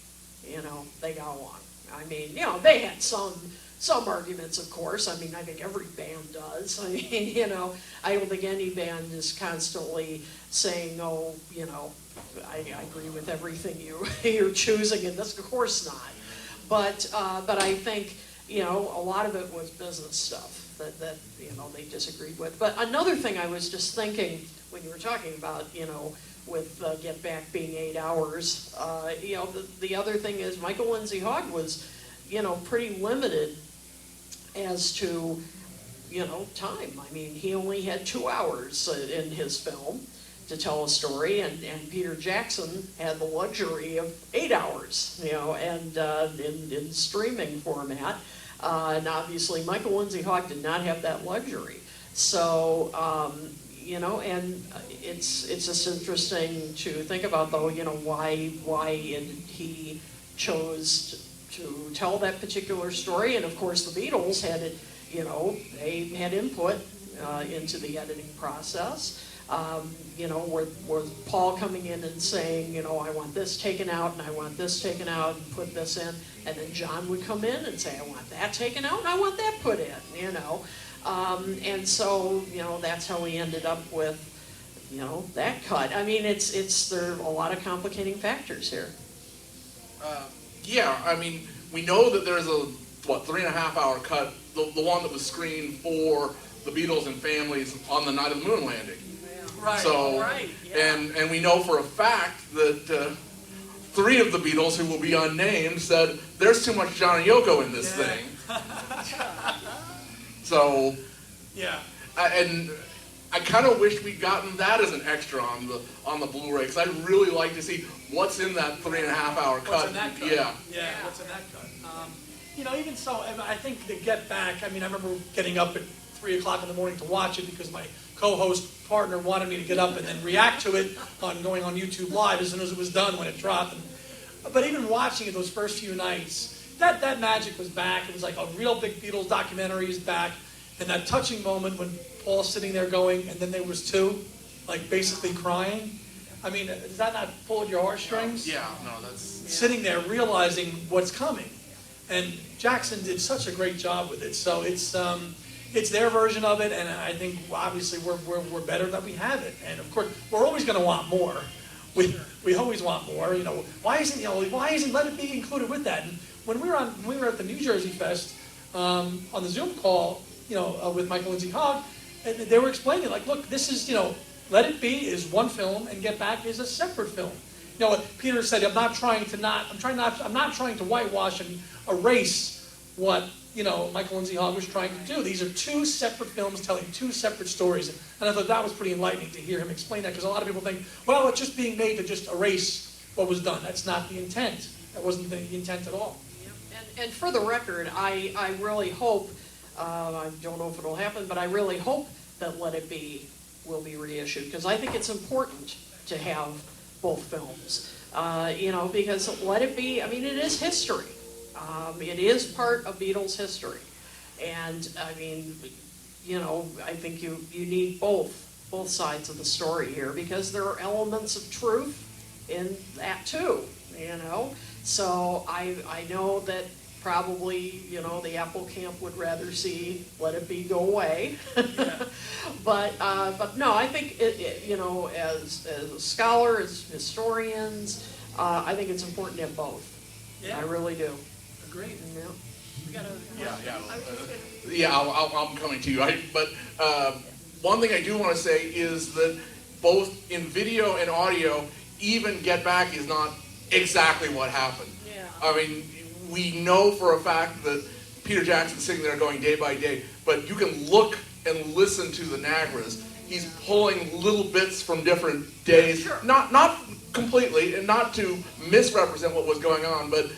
they got along. I mean, they had some arguments, of course. I mean, I think every band does. I mean, I don't think any band is constantly saying, oh, I agree with everything you're choosing in this. Of course not. But I think, a lot of it was business stuff that they disagreed with. But another thing I was just thinking when you were talking about, with Get Back being 8 hours, the other thing is Michael Lindsay Hogg was, pretty limited as to, time. I mean, he only had 2 hours in his film to tell a story, and Peter Jackson had the luxury of 8 hours, and in streaming format. And obviously Michael Lindsay Hogg did not have that luxury. So, and it's just interesting to think about, though, why he chose to tell that particular story. And of course the Beatles had it, they had input into the editing process. With Paul coming in and saying, I want this taken out and I want this taken out and put this in, and then John would come in and say, I want that taken out and I want that put in, and so, that's how we ended up with, that cut. I mean, there are a lot of complicating factors here. Yeah, I mean, we know that there's a 3.5-hour cut, the one that was screened for the Beatles and families on the night of the moon landing. Right. So, and we know for a fact that 3 of the Beatles, who will be unnamed, said there's too much John and Yoko in this thing. So, yeah, and I kind of wish we'd gotten that as an extra on the Blu-ray, because I'd really like to see what's in that 3.5-hour cut. What's in that cut? Yeah, what's in that cut? Even so, I think to Get Back, I remember getting up at 3 o'clock in the morning to watch it because my co-host partner wanted me to get up and then react to it on going on YouTube Live as soon as it was done when it dropped. But even watching it those first few nights, that magic was back. It was like a real big Beatles documentary is back. And that touching moment when Paul's sitting there going, and then there was 2, like basically crying. I mean, does that not pull at your heartstrings? Yeah, no, that's. Sitting there realizing what's coming. And Jackson did such a great job with it. So it's their version of it, and I think obviously we're better that we have it. And of course, we're always going to want more. We always want more. You know, why isn't Let It Be included with that? And when we were at the New Jersey Fest on the Zoom call, with Michael Lindsay Hogg, and they were explaining like, look, this is Let It Be is one film, and Get Back is a separate film. Peter said, I'm not trying to whitewash and erase what Michael Lindsay Hogg was trying to do. These are two separate films telling two separate stories, and I thought that was pretty enlightening to hear him explain that, because a lot of people think, well, it's just being made to just erase what was done. That's not the intent. That wasn't the intent at all. And for the record, I really hope, I don't know if it'll happen, but I really hope that Let It Be will be reissued, because I think it's important to have both films, because Let It Be, I mean, it is history. It is part of Beatles history. And, I mean, I think you need both sides of the story here, because there are elements of truth in that too, So I know that probably, the Apple camp would rather see Let It Be go away. But no, I think, as a scholar, as historians, I think it's important to have both. Yeah. I really do. Agreed. Yeah. We got I'm coming to you. But one thing I do want to say is that both in video and audio, even Get Back is not exactly what happened. Yeah. I mean, we know for a fact that Peter Jackson's sitting there going day by day, but you can look and listen to the Nagras. He's pulling little bits from different days, Sure. not completely, and not to misrepresent what was going on, but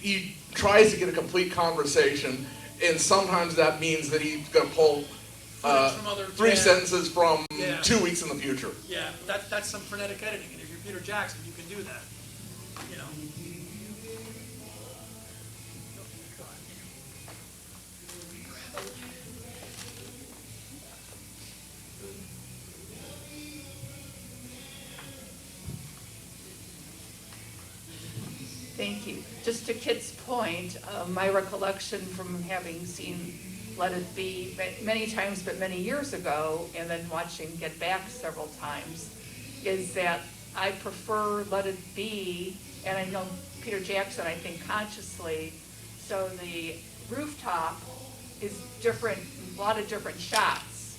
he tries to get a complete conversation, and sometimes that means that he's going to pull three sentences from 2 weeks in the future. Yeah, that's some frenetic editing, and if you're Peter Jackson, you can do that. Thank you. Just to Kit's point, my recollection from having seen Let It Be many times, but many years ago, and then watching Get Back several times, is that I prefer Let It Be, and I know Peter Jackson, I think consciously, so the rooftop is different, a lot of different shots.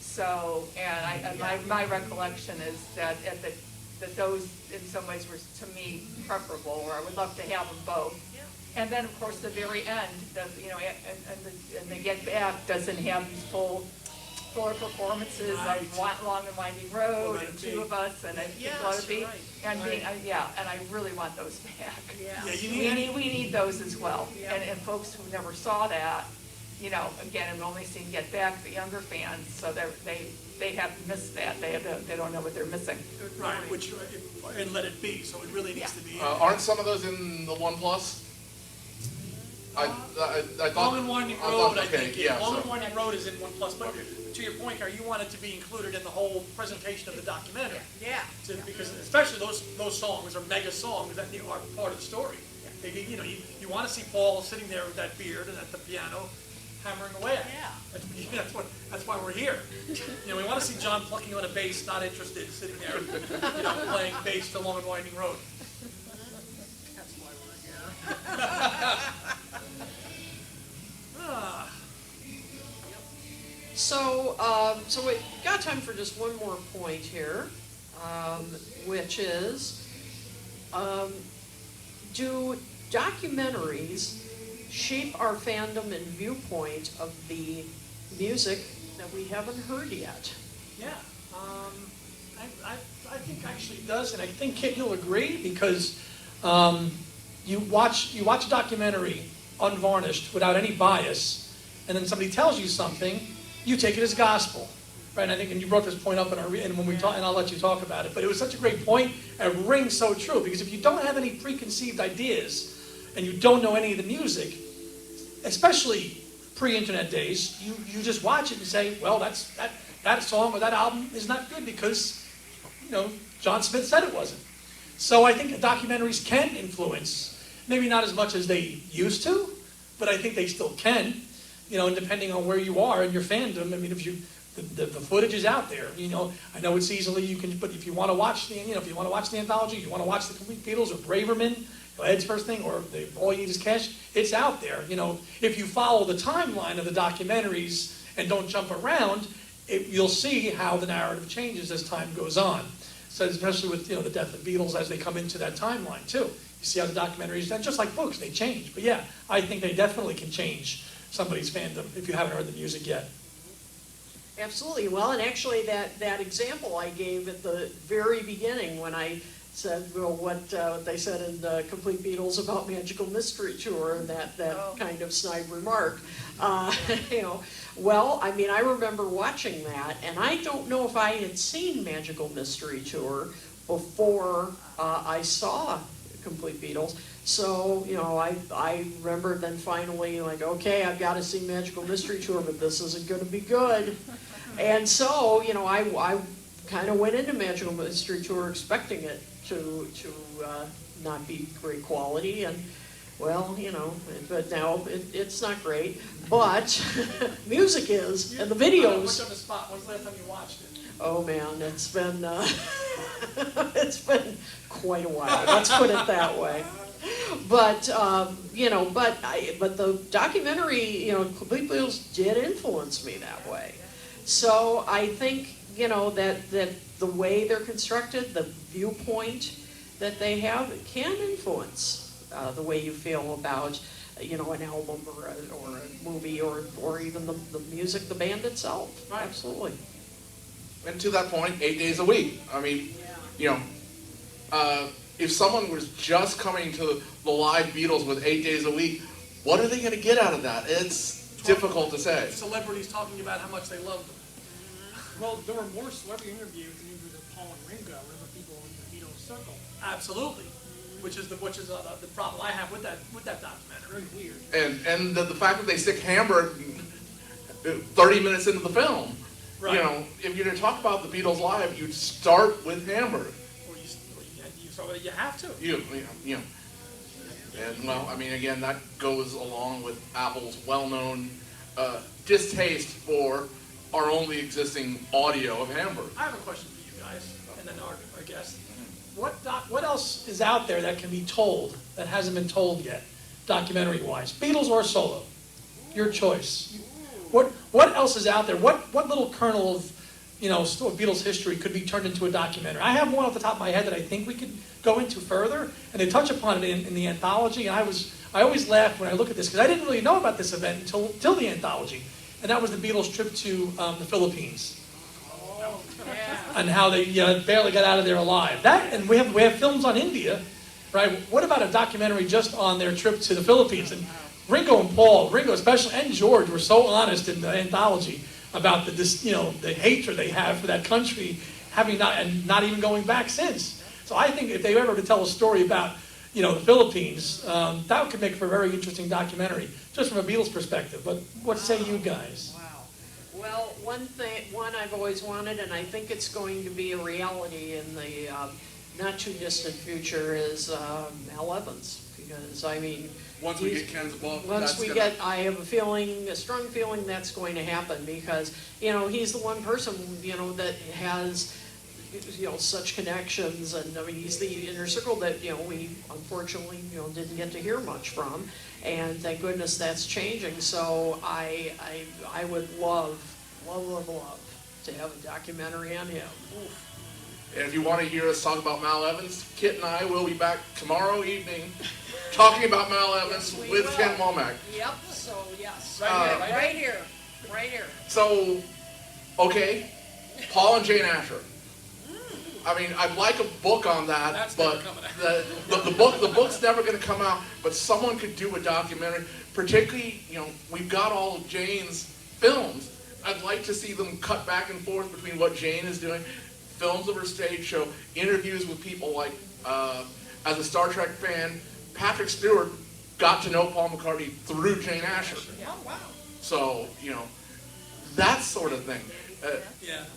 So, and my recollection is that that those in some ways were, to me, preferable, or I would love to have them both. Yeah. And then, of course, the very end, and the Get Back doesn't have these full performances of Long and Winding Road, and Two of Us, and Let It Be. Right. And and I really want those back. Yeah. We need those as well. Yeah. And folks who never saw that, again, I've only seen Get Back, the younger fans, so they have missed that. They don't know what they're missing. Right, which, and Let It Be, so it really needs to be. Aren't some of those in the OnePlus? I thought. Long and Winding Road, I think. Yeah, Long and Winding Road is in OnePlus, but to your point, you want it to be included in the whole presentation of the documentary. Yeah. Because especially those songs are mega songs that are part of the story. You want to see Paul sitting there with that beard and at the piano, hammering away at it. Yeah. That's why we're here. We want to see John plucking on a bass, not interested, sitting there, playing bass to Long and Winding Road. That's why we're here. So we got time for just one more point here, which is, do documentaries shape our fandom and viewpoint of the music that we haven't heard yet? Yeah, I think actually it does, and I think, Kit, you'll agree, because you watch a documentary unvarnished, without any bias, and then somebody tells you something, you take it as gospel, right? And I think, and you brought this point up and when we talk, and I'll let you talk about it, but it was such a great point, and it rings so true, because if you don't have any preconceived ideas, and you don't know any of the music, especially pre-internet days, you just watch it and say, well, that song or that album is not good because, John Smith said it wasn't. So I think documentaries can influence, maybe not as much as they used to, but I think they still can, and depending on where you are in your fandom. I mean, if the footage is out there, I know it's easily, but if you want to watch if you want to watch the anthology, you want to watch the Complete Beatles or Braverman, Ed's first thing, or All You Need Is Cash, it's out there. If you follow the timeline of the documentaries and don't jump around, you'll see how the narrative changes as time goes on. So especially with the death of the Beatles as they come into that timeline too. You see how the documentaries, and just like books, they change. But yeah, I think they definitely can change somebody's fandom if you haven't heard the music yet. Absolutely. Well, and actually that example I gave at the very beginning when I said, what they said in the Complete Beatles about Magical Mystery Tour, and that kind of snide remark, well, I mean, I remember watching that, and I don't know if I had seen Magical Mystery Tour before I saw Complete Beatles. So, I remember then finally, okay, I've got to see Magical Mystery Tour, but this isn't going to be good. And so, I kind of went into Magical Mystery Tour expecting it to not be great quality, and well, but now it's not great. But music is, and the videos. Put on the spot. When's the last time you watched it? Oh man, it's been it's been quite a while. Let's put it that way. But but the documentary, Complete Beatles did influence me that way. So I think that the way they're constructed, the viewpoint that they have, can influence the way you feel about an album or a movie or even the music, the band itself. Right. Absolutely. And to that point, 8 days a week. I mean, if someone was just coming to the live Beatles with 8 days a week, what are they going to get out of that? It's difficult to say. Celebrities talking about how much they love them. Well, there were more celebrity interviews than interviews with Paul and Ringo and the people in the Beatles circle. Absolutely, which is the problem I have with that documentary. Very weird. And the fact that they stick Hamburg 30 minutes into the film. Right. If you're going to talk about the Beatles live, you'd start with Hamburg. You have to. And well, I mean, again, that goes along with Apple's well-known distaste for our only existing audio of Hamburg. I have a question for you guys, and then our guest. What else is out there that can be told that hasn't been told yet, documentary-wise? Beatles or solo? Your choice. What else is out there? What little kernel of Beatles history could be turned into a documentary? I have one off the top of my head that I think we could go into further, and they touch upon it in the anthology. And I always laugh when I look at this because I didn't really know about this event until the anthology, and that was the Beatles' trip to the Philippines. And how they barely got out of there alive. That, and we have films on India, right? What about a documentary just on their trip to the Philippines? And Ringo and Paul, Ringo especially, and George were so honest in the anthology about the hatred they have for that country, not even going back since. So I think if they were ever to tell a story about the Philippines, that could make for a very interesting documentary, just from a Beatles perspective. But what say you guys? Well, one I've always wanted, and I think it's going to be a reality in the not too distant future, is Mal Evans. Because I mean, once we get Ken's book, I have a strong feeling that's going to happen because he's the one person that has such connections, and I mean he's the inner circle that we unfortunately didn't get to hear much from, and thank goodness that's changing. So I would love to have a documentary on him. Oof. And if you want to hear us talk about Mal Evans, Kit and I will be back tomorrow evening talking about Mal Evans with Ken Womack. Yep, so yes. Right here. So, okay, Paul and Jane Asher. I mean, I'd like a book on that, That's but the book's never going to come out. But someone could do a documentary, particularly, we've got all of Jane's films. I'd like to see them cut back and forth between what Jane is doing, films of her stage show, interviews with people like, as a Star Trek fan, Patrick Stewart got to know Paul McCartney through Jane Asher. Oh, wow. So, that sort of thing.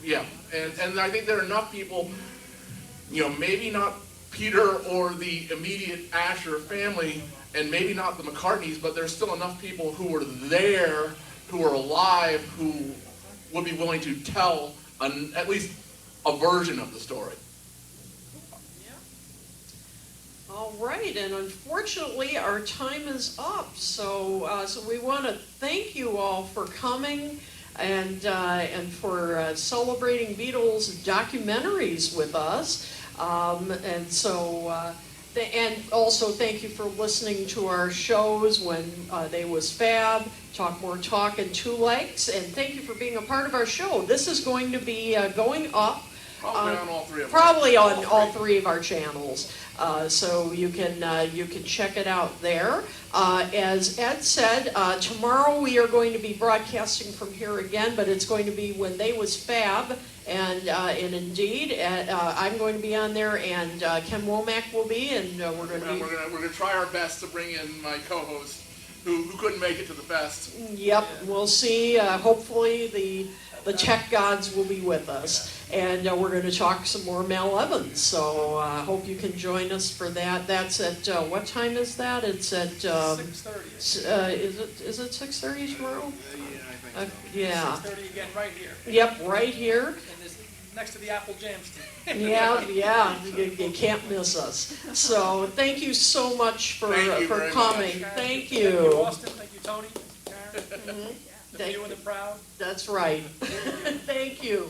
Yeah. And I think there are enough people maybe not Peter or the immediate Asher family, and maybe not the McCartneys, but there's still enough people who were there, who are alive, who would be willing to tell at least a version of the story. All right, and unfortunately, our time is up. So we want to thank you all for coming and for celebrating Beatles documentaries with us. And also thank you for listening to our shows when They Was Fab, Talk More Talk, and Two Legs. And thank you for being a part of our show. This is going to be going up. Probably on all three of them. Probably on all three of our channels. So you can check it out there. As Ed said, tomorrow we are going to be broadcasting from here again, but it's going to be when They Was Fab, and indeed, I'm going to be on there, and Ken Womack will be, and we're going to try our best to bring in my co-host, who couldn't make it to the fest. Yep, we'll see. Hopefully the tech gods will be with us. And we're going to talk some more Mal Evans, so I hope you can join us for that. That's at, what time is that? It's at... 6:30. Is it 6:30 tomorrow? Yeah, I think so. Yeah. 6:30 again, right here. Yep, right here. And this, next to the Apple Jam stand. Yeah, you can't miss us. So thank you so much for coming. Much. Thank Thank you, you. Austin. Thank you, Tony. Karen. Thank You and the proud. That's right. Thank you.